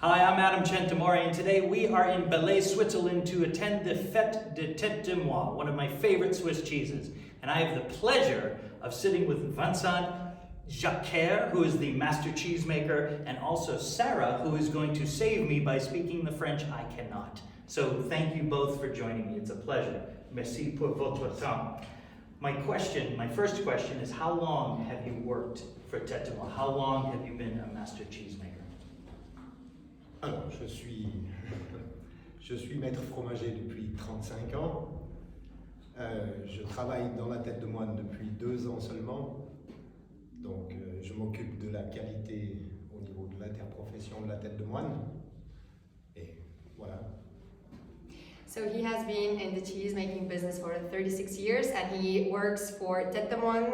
Hi, I'm Adam Tête de Moine, and today we are in Belay, Switzerland to attend the Fête de Tête de Moine, one of my favorite Swiss cheeses. And I have the pleasure of sitting with Vincent Jaquier, who is the master cheesemaker, and also Sarah, who is going to save me by speaking the French I cannot. So thank you both for joining me. It's a pleasure. Merci pour votre temps. My first question is, how long have you worked for Tête de Moine? How long have you been a master cheesemaker? Alors, je suis maître fromager depuis 35 ans. Je travaille dans la Tête de Moine depuis 2 ans seulement. Donc, je m'occupe de la qualité au niveau de l'interprofession de la Tête de Moine. Et voilà. So he has been in the cheese making business for 36 years, and he works for Tête de Moine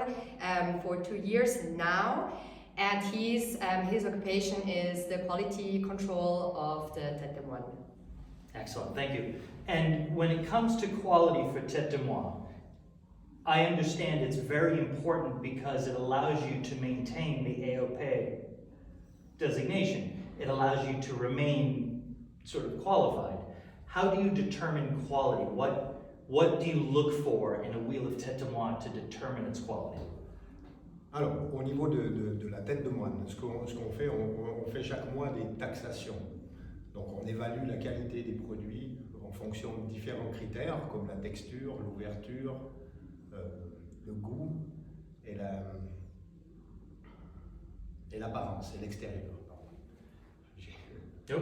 for 2 years now. And his occupation is the quality control of the Tête de Moine. Excellent, thank you. And when it comes to quality for Tête de Moine, I understand it's very important because it allows you to maintain the AOP designation. It allows you to remain sort of qualified. How do you determine quality? What do you look for in a wheel of Tête de Moine to determine its quality? Alors, au niveau de la Tête de Moine, ce qu'on fait, on fait chaque mois des taxations. Donc, on évalue la qualité des produits en fonction de différents critères, comme la texture, l'ouverture, le goût et l'apparence, et l'extérieur. Okay.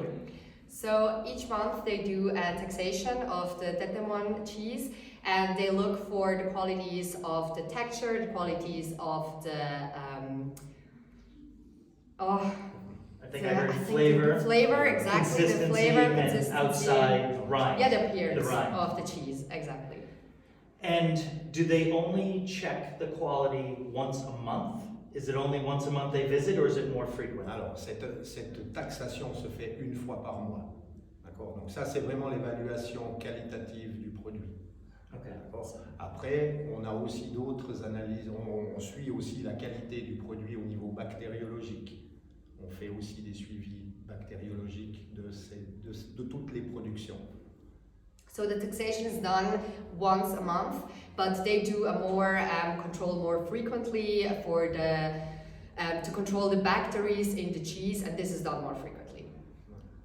So each month they do a taxation of the Tête de Moine cheese, and they look for the qualities of the texture, the qualities of the flavor, exactly, the flavor, consistency, outside rind. Yeah, the appearance the rind. of the cheese, exactly. And do they only check the quality once a month? Is it only once a month they visit, or is it more frequent? Alors, cette taxation se fait 1 fois par mois. D'accord? Donc ça, c'est vraiment l'évaluation qualitative du produit. Okay. Après, on a aussi d'autres analyses. On suit aussi la qualité du produit au niveau bactériologique. On fait aussi des suivis bactériologiques de toutes les productions. So the taxation is done once a month, but they do a more control more frequently for the to control the bacteria in the cheese, and this is done more frequently.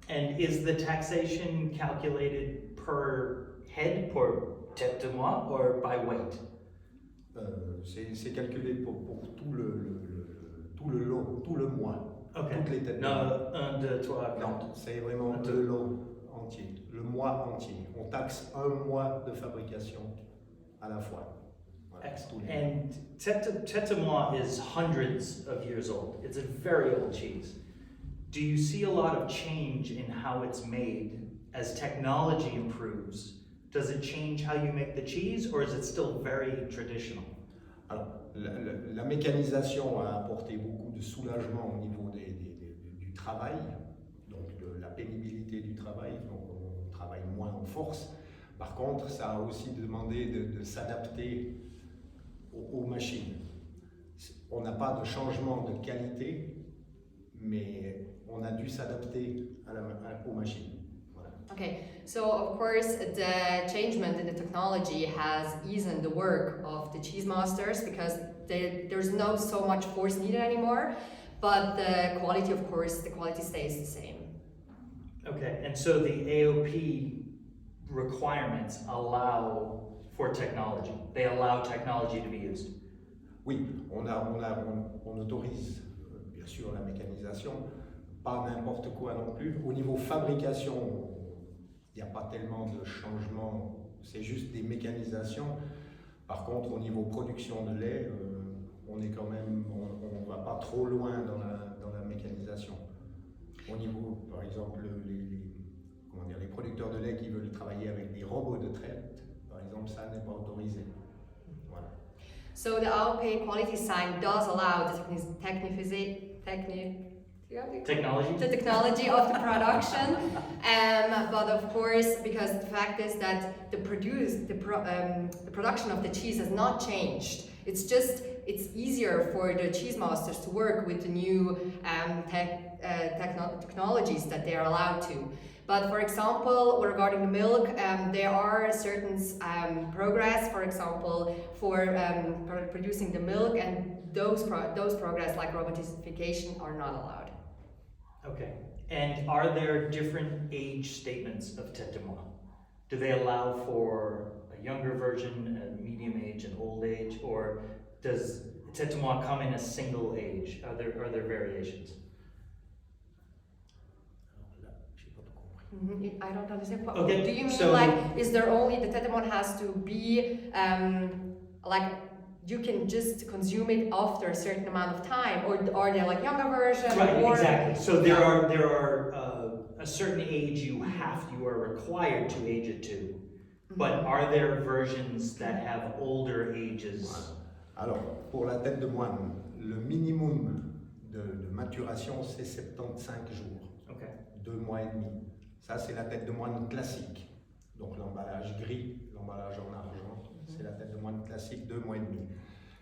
And is the taxation calculated per head, per Tête de Moine, or by weight? C'est calculé pour tout le lot, tout le mois. Okay. Toutes les têtes. Non, 1, 2, 3, 4. Non, c'est vraiment le lot entier, le mois entier. On taxe 1 mois de fabrication à la fois. Voilà. Excellent. And Tête de Moine is hundreds of years old. It's a very old cheese. Do you see a lot of change in how it's made as technology improves? Does it change how you make the cheese, or is it still very traditional? Alors, la mécanisation a apporté beaucoup de soulagement au niveau du travail, donc de la pénibilité du travail, donc on travaille moins en force. Par contre, ça a aussi demandé de s'adapter aux machines. On n'a pas de changement de qualité, mais on a dû s'adapter aux machines. Okay, so of course the changement in the technology has eased the work of the cheese masters because there's no so much force needed anymore, but the quality, of course, the quality stays the same. Okay, and so the AOP requirements allow for technology. They allow technology to be used. Oui, on autorise bien sûr la mécanisation, pas n'importe quoi non plus. Au niveau fabrication, il n'y a pas tellement de changements, c'est juste des mécanisations. Par contre, au niveau production de lait, on est quand même, on va pas trop loin dans la mécanisation. Au niveau, par exemple, les producteurs de lait qui veulent travailler avec des robots de traite, par exemple, ça n'est pas autorisé. Voilà. So the AOP quality sign does allow the technology of the production, but of course, because the fact is that the production of the cheese has not changed. It's easier for the cheese masters to work with the new technologies that they are allowed to. But for example, regarding the milk, there are certain progress, for example, for producing the milk, and those progress like robotification are not allowed. Okay. And are there different age statements of Tête de Moine? Do they allow for a younger version, a medium age, an old age, or does Tête de Moine come in a single age? Are there variations? I don't understand. Okay, Do you mean so- like, is there only the Tête de Moine has to be like you can just consume it after a certain amount of time, or are there like younger versions? Right, or, exactly. So there are a certain age you are required to age it to, but are there versions that have older ages? Alors, pour la tête de moine, le minimum de maturation, c'est 75 jours, Okay. 2 mois et demi. Ça, c'est la tête de moine classique. Donc l'emballage gris, l'emballage en argent, c'est la tête de moine classique, 2 mois et demi.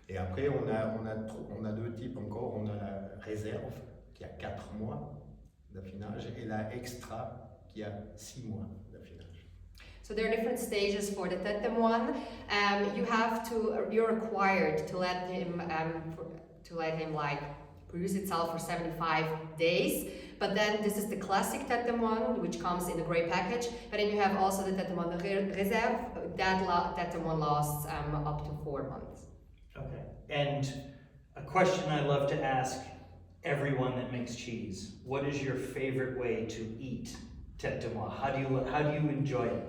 Et après, on a 2 types encore. On a la réserve, qui a 4 mois d'affinage, et la extra, qui a 6 mois d'affinage. So there are different stages for the Tête de Moine. You're required to let him like produce itself for 75 days. But then this is the classic Tête de Moine, which comes in a grey package. But then you have also the Tête de Moine Réserve. That Tête de Moine lasts up to 4 months. Okay. And a question I love to ask everyone that makes cheese: what is your favorite way to eat Tête de Moine? How do you enjoy it?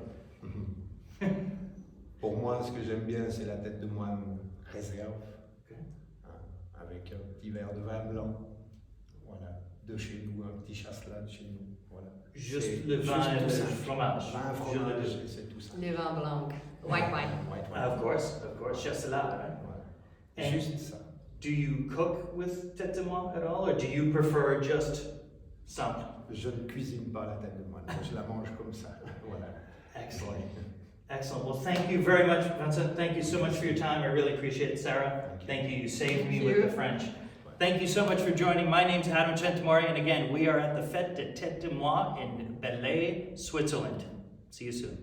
Pour moi, ce que j'aime bien, c'est la tête de moine réserve, Okay. avec un petit verre de vin blanc, voilà, de chez nous, un petit chasselas de chez nous, voilà. Juste le vin et le fromage. Vin, fromage, c'est tout ça. Le vin blanc, white wine. White wine. Of course, just a lot, right? Voilà. And Juste ça. do you cook with Tête de Moine at all, or do you prefer just some? Je ne cuisine pas la tête de moine, je la mange comme ça, voilà. Excellent. Excellent. Well, thank you very much, Vincent. Thank you so much for your time. I really appreciate it, Sarah. Thank you. You saved me with the French. Thank you so much for joining. My name's Adam Centimori, and again, we are at the Fête de Tête de Moine in Belay, Switzerland. See you soon.